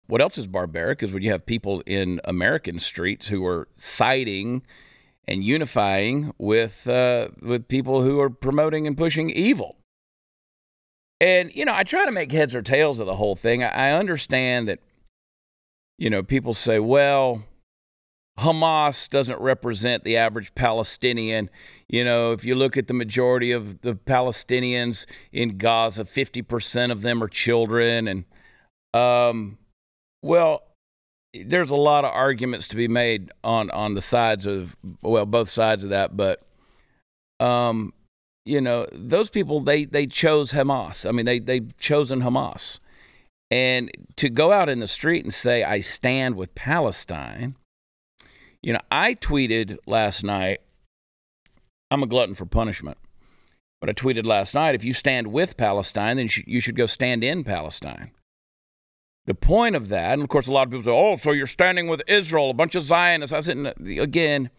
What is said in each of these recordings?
what else is barbaric is when you have people in American streets who are siding and unifying with people who are promoting and pushing evil. And, you know, I try to make heads or tails of the whole thing. I understand that, you know, people say, well, Hamas doesn't represent the average Palestinian. You know, if you look at the majority of the Palestinians in Gaza, 50% of them are children. And, well, there's a lot of arguments to be made on the sides of, well, both sides of that. But, you know, those people, they chose Hamas. I mean, they've chosen Hamas. And to go out in the street and say, I stand with Palestine. You know, I tweeted last night, I'm a glutton for punishment, but I tweeted last night, if you stand with Palestine, then you should go stand in Palestine. The point of that, and of course a lot of people say, oh, so you're standing with Israel, a bunch of Zionists. I said, again,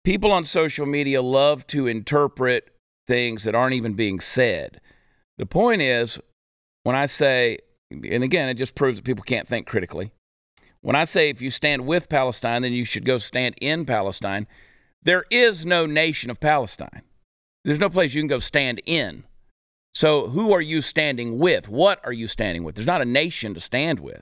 people on social media love to interpret things that aren't even being said. The point is, when I say, and again, it just proves that people can't think critically. When I say if you stand with Palestine, then you should go stand in Palestine, there is no nation of Palestine. There's no place you can go stand in. So who are you standing with? What are you standing with? There's not a nation to stand with.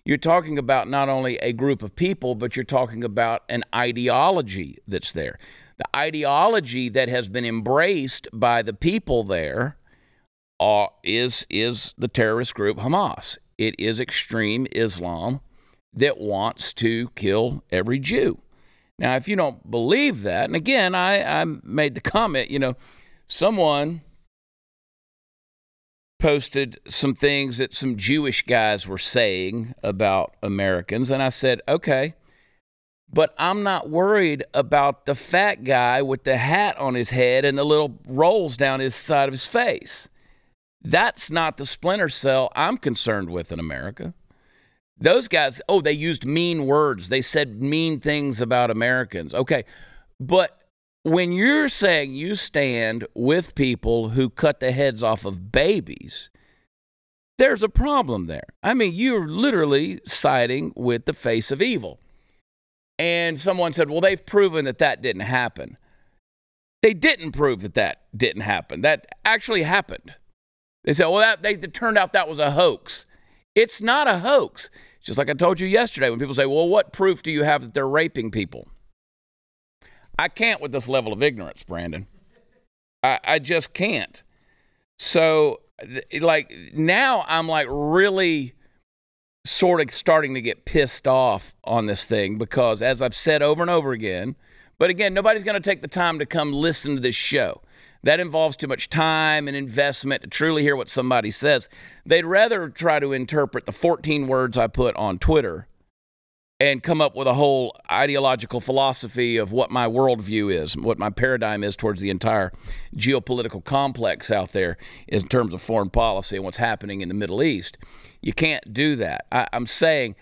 You're talking about not only a group of people, but you're talking about an ideology that's there. The ideology that has been embraced by the people there is the terrorist group Hamas. It is extreme Islam that wants to kill every Jew. Now, if you don't believe that, and again, I made the comment, you know, someone posted some things that some Jewish guys were saying about Americans, and I said, okay, but I'm not worried about the fat guy with the hat on his head and the little rolls down his side of his face. That's not the splinter cell I'm concerned with in America. Those guys, oh, they used mean words. They said mean things about Americans. Okay, but when you're saying you stand with people who cut the heads off of babies, there's a problem there. I mean, you're literally siding with the face of evil. And someone said, well, they've proven that that didn't happen. They didn't prove that that didn't happen. That actually happened. They said, well, it turned out that was a hoax. It's not a hoax. It's just like I told you yesterday when people say, well, what proof do you have that they're raping people? I can't with this level of ignorance, Brandon. I just can't. So, like, now I'm like really sort of starting to get pissed off on this thing because, as I've said over and over again, but again, nobody's going to take the time to come listen to this show. That involves too much time and investment to truly hear what somebody says. They'd rather try to interpret the 14 words I put on Twitter and come up with a whole ideological philosophy of what my worldview is, what my paradigm is towards the entire geopolitical complex out there in terms of foreign policy and what's happening in the Middle East. You can't do that. I'm saying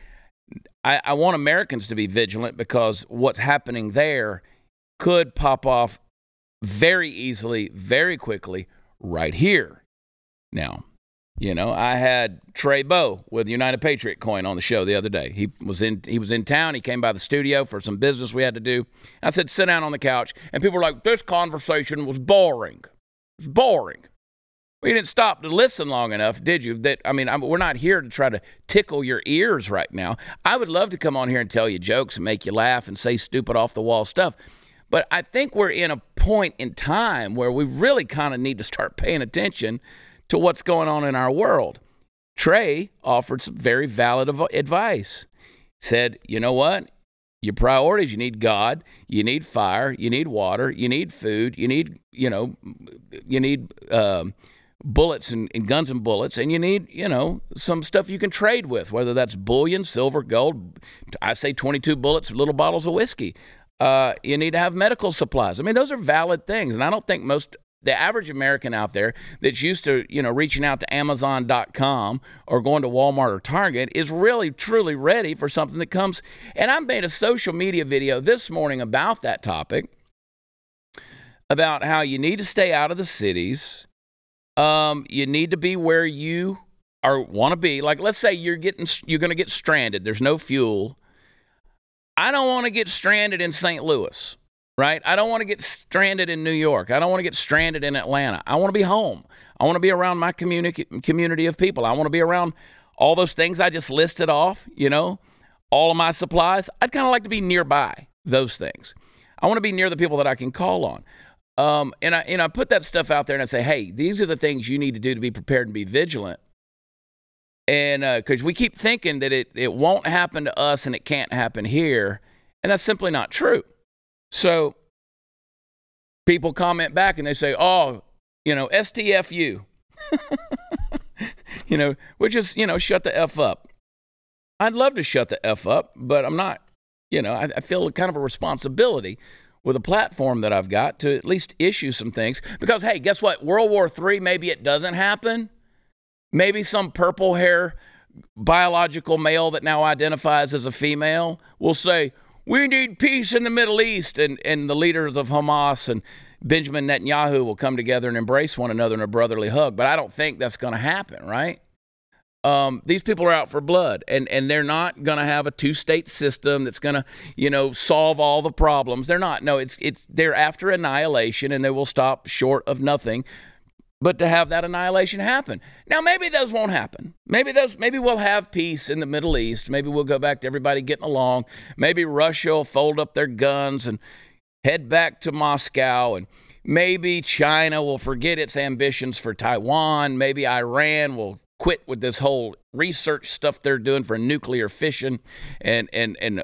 I want Americans to be vigilant because what's happening there could pop off very easily, very quickly, right here. Now, you know, I had Trey Bow with United Patriot Coin on the show the other day. He was in town. He came by the studio for some business we had to do. I said, sit down on the couch. And people were like, this conversation was boring. It was boring. Well, you didn't stop to listen long enough, did you? We're not here to try to tickle your ears right now. I would love to come on here and tell you jokes and make you laugh and say stupid off-the-wall stuff. But I think we're in a point in time where we really kind of need to start paying attention to what's going on in our world. Trey offered some very valid advice. Said, you know what? Your priorities, you need God, you need fire, you need water, you need food, you need, bullets and guns and bullets, and you need, some stuff you can trade with, whether that's bullion, silver, gold. I say 22 bullets, little bottles of whiskey. You need to have medical supplies. I mean, those are valid things. And I don't think the average American out there that's used to, reaching out to Amazon.com or going to Walmart or Target is really, truly ready for something that comes. And I made a social media video this morning about that topic, about how you need to stay out of the cities. You need to be where you or want to be, like, let's say you're going to get stranded. There's no fuel. I don't want to get stranded in St. Louis, right? I don't want to get stranded in New York. I don't want to get stranded in Atlanta. I want to be home. I want to be around my community of people. I want to be around all those things I just listed off, all of my supplies. I'd kind of like to be nearby those things. I want to be near the people that I can call on. And I put that stuff out there and I say, hey, these are the things you need to do to be prepared and be vigilant. And because we keep thinking that it won't happen to us and it can't happen here. And that's simply not true. So people comment back and they say, oh, STFU, which is, shut the F up. I'd love to shut the F up, but I'm not, I feel kind of a responsibility with a platform that I've got to at least issue some things. Because, hey, guess what? World War III, maybe it doesn't happen. Maybe some purple hair biological male that now identifies as a female will say, we need peace in the Middle East. And the leaders of Hamas and Benjamin Netanyahu will come together and embrace one another in a brotherly hug. But I don't think that's going to happen, right? These people are out for blood, and they're not going to have a two-state system that's going to, solve all the problems. They're not. No, they're after annihilation, and they will stop short of nothing but to have that annihilation happen. Now, maybe those won't happen. Maybe we'll have peace in the Middle East. Maybe we'll go back to everybody getting along. Maybe Russia will fold up their guns and head back to Moscow, and maybe China will forget its ambitions for Taiwan. Maybe Iran will quit with this whole research stuff they're doing for nuclear fission and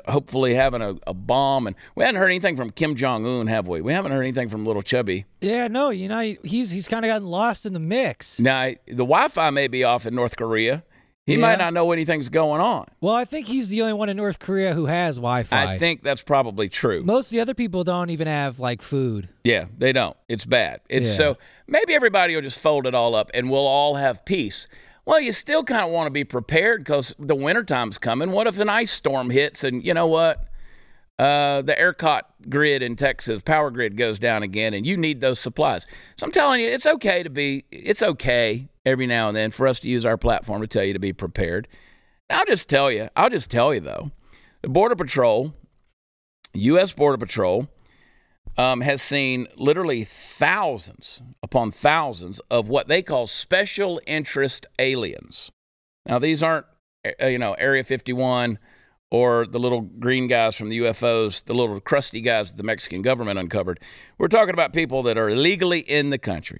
hopefully having a bomb. And we haven't heard anything from Kim Jong-un, have we? We haven't heard anything from little Chubby. Yeah, no, he's kind of gotten lost in the mix. Now, the Wi-Fi may be off in North Korea. He might not know anything's going on. Well, I think he's the only one in North Korea who has Wi-Fi. I think that's probably true. Most of the other people don't even have, food. Yeah, they don't. It's bad. So maybe everybody will just fold it all up and we'll all have peace. Well, you still kind of want to be prepared because the wintertime's coming. What if an ice storm hits and you know what? The ERCOT grid in Texas, power grid goes down again and you need those supplies. So I'm telling you, it's okay every now and then for us to use our platform to tell you to be prepared. I'll just tell you though, the Border Patrol, U.S. Border Patrol, has seen literally thousands upon thousands of what they call special interest aliens. Now, these aren't, Area 51 or the little green guys from the UFOs, the little crusty guys that the Mexican government uncovered. We're talking about people that are illegally in the country.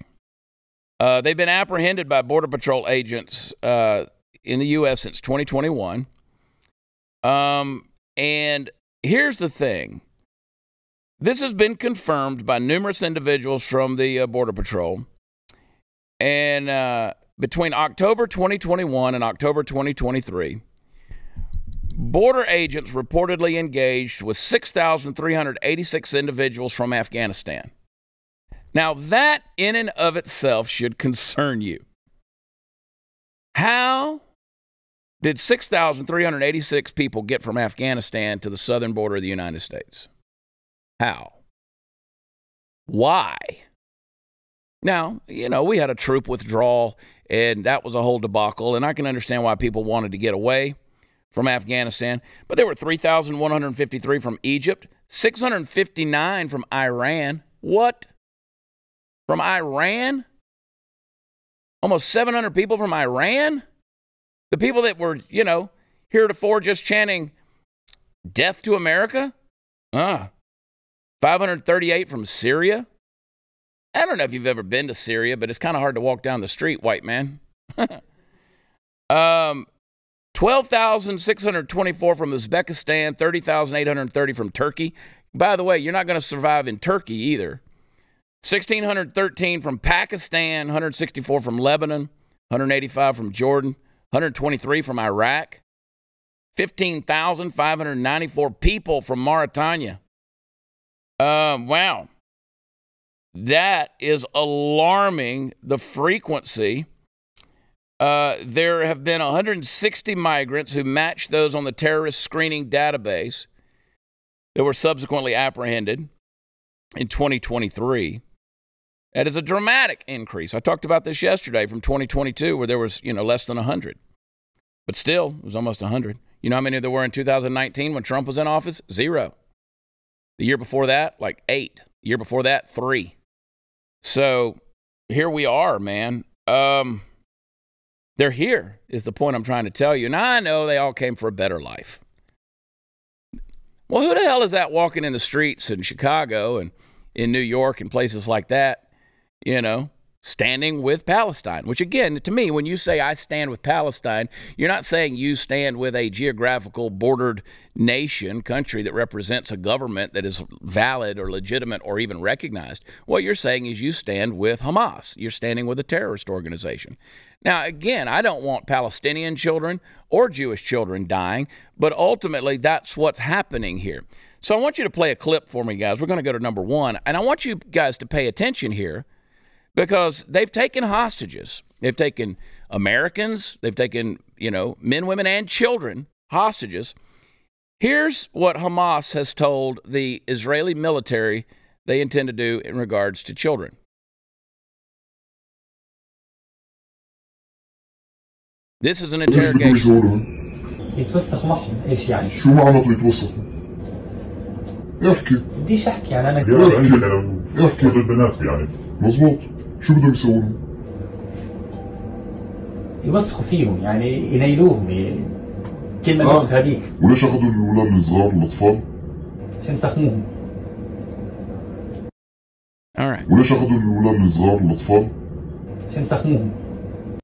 They've been apprehended by Border Patrol agents in the U.S. since 2021. And here's the thing. This has been confirmed by numerous individuals from the Border Patrol. And between October 2021 and October 2023, border agents reportedly engaged with 6,386 individuals from Afghanistan. Now, that in and of itself should concern you. How did 6,386 people get from Afghanistan to the southern border of the United States? How? Why? Now, we had a troop withdrawal, and that was a whole debacle, and I can understand why people wanted to get away from Afghanistan. But there were 3,153 from Egypt, 659 from Iran. What? From Iran? Almost 700 people from Iran? The people that were, heretofore just chanting death to America? 538 from Syria. I don't know if you've ever been to Syria, but it's kind of hard to walk down the street, white man. 12,624 from Uzbekistan, 30,830 from Turkey. By the way, you're not going to survive in Turkey either. 1,613 from Pakistan, 164 from Lebanon, 185 from Jordan, 123 from Iraq, 15,594 people from Mauritania. Wow. That is alarming, the frequency. There have been 160 migrants who matched those on the terrorist screening database that were subsequently apprehended in 2023. That is a dramatic increase. I talked about this yesterday from 2022 where there was, less than 100. But still, it was almost 100. You know how many there were in 2019 when Trump was in office? 0. The year before that, like 8. The year before that, 3. So here we are, man. They're here is the point I'm trying to tell you. Now, I know they all came for a better life. Well, who the hell is that walking in the streets in Chicago and in New York and places like that, standing with Palestine? Which, again, to me, when you say I stand with Palestine, you're not saying you stand with a geographical bordered nation, country that represents a government that is valid or legitimate or even recognized. What you're saying is you stand with Hamas. You're standing with a terrorist organization. Now, again, I don't want Palestinian children or Jewish children dying, but ultimately that's what's happening here. So I want you to play a clip for me, guys. We're going to go to number 1, and I want you guys to pay attention here because they've taken hostages. They've taken Americans. They've taken, men, women, and children hostages. Here's what Hamas has told the Israeli military they intend to do in regards to children. This is an interrogation. يتوسخ معهم ايش يعني؟ شو معناته يتوسخوا؟ احكي بديش احكي يعني انا احكي البنات يعني مزبوط شو بدهم يسووا؟ يوسخوا فيهم يعني ينيلوهم كلمة الوسخ هذيك. وليش اخذوا الاولاد الصغار الاطفال؟ عشان يسخموهم. All right. وليش اخذوا الاولاد الصغار الاطفال؟ عشان يسخموهم.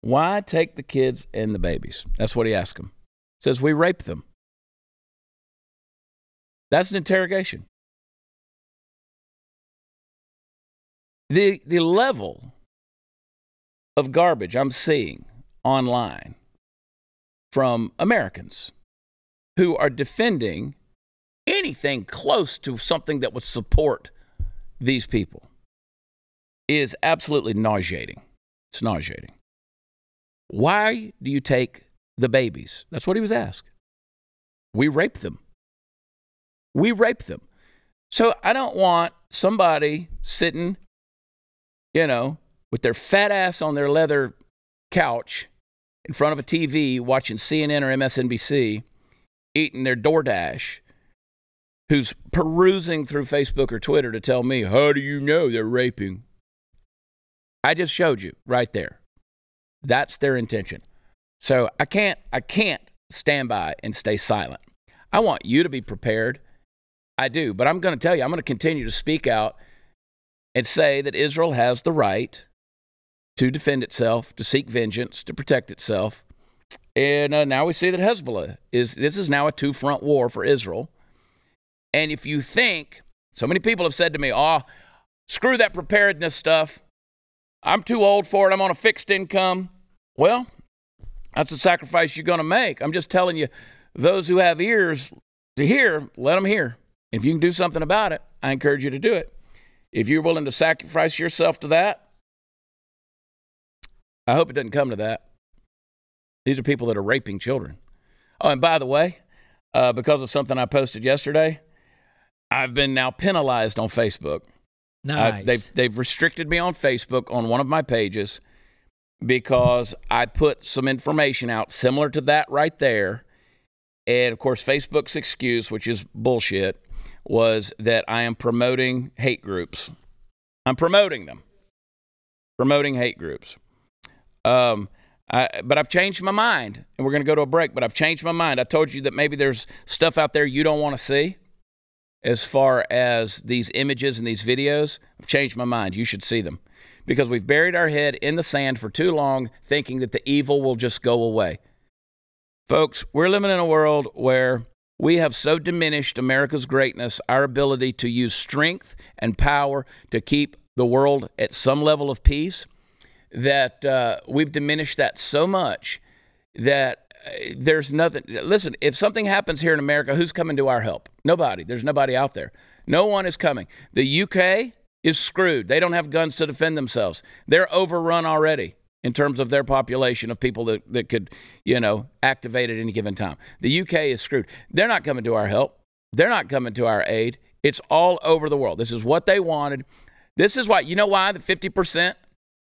Why take the kids and the babies? That's what he asked them. Says we rape them. That's an interrogation. The level of garbage I'm seeing online from Americans who are defending anything close to something that would support these people is absolutely nauseating. It's nauseating. Why do you take the babies? That's what he was asked. We rape them. We rape them. So I don't want somebody sitting, with their fat ass on their leather couch in front of a TV watching CNN or MSNBC, eating their DoorDash, who's perusing through Facebook or Twitter to tell me, how do you know they're raping? I just showed you right there. That's their intention. So I can't stand by and stay silent. I want you to be prepared. I do. But I'm going to tell you, I'm going to continue to speak out and say that Israel has the right to defend itself, to seek vengeance, to protect itself. And now we see that Hezbollah this is now a two-front war for Israel. And if you think, so many people have said to me, screw that preparedness stuff. I'm too old for it. I'm on a fixed income. Well, that's a sacrifice you're going to make. I'm just telling you, those who have ears to hear, let them hear. If you can do something about it, I encourage you to do it. If you're willing to sacrifice yourself to that, I hope it doesn't come to that. These are people that are raping children. Oh, and by the way, because of something I posted yesterday, I've been now penalized on Facebook. Nice. They've restricted me on Facebook on one of my pages because I put some information out similar to that right there. And, of course, Facebook's excuse, which is bullshit, was that I am promoting hate groups. I'm promoting them. Promoting hate groups. But I've changed my mind, and we're going to go to a break, but I've changed my mind. I told you that maybe there's stuff out there you don't want to see as far as these images and these videos. I've changed my mind. You should see them because we've buried our head in the sand for too long thinking that the evil will just go away. Folks, we're living in a world where we have so diminished America's greatness, our ability to use strength and power to keep the world at some level of peace, that we've diminished that so much that there's nothing. Listen, if something happens here in America, who's coming to our help? Nobody. There's nobody out there. No one is coming. The UK is screwed. They don't have guns to defend themselves. They're overrun already in terms of their population of people that could, activate at any given time. The UK is screwed. They're not coming to our help. They're not coming to our aid. It's all over the world. This is what they wanted. This is why, you know why the 50%?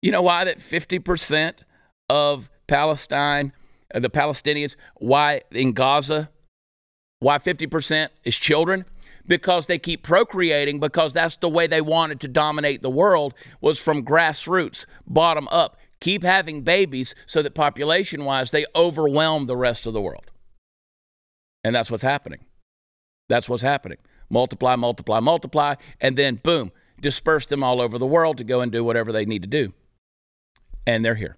You know why that 50% of Palestine, the Palestinians, why in Gaza, why 50% is children? Because they keep procreating, because that's the way they wanted to dominate the world, was from grassroots, bottom up. Keep having babies so that population-wise, they overwhelm the rest of the world. And that's what's happening. That's what's happening. Multiply, multiply, multiply, and then boom, disperse them all over the world to go and do whatever they need to do. And they're here.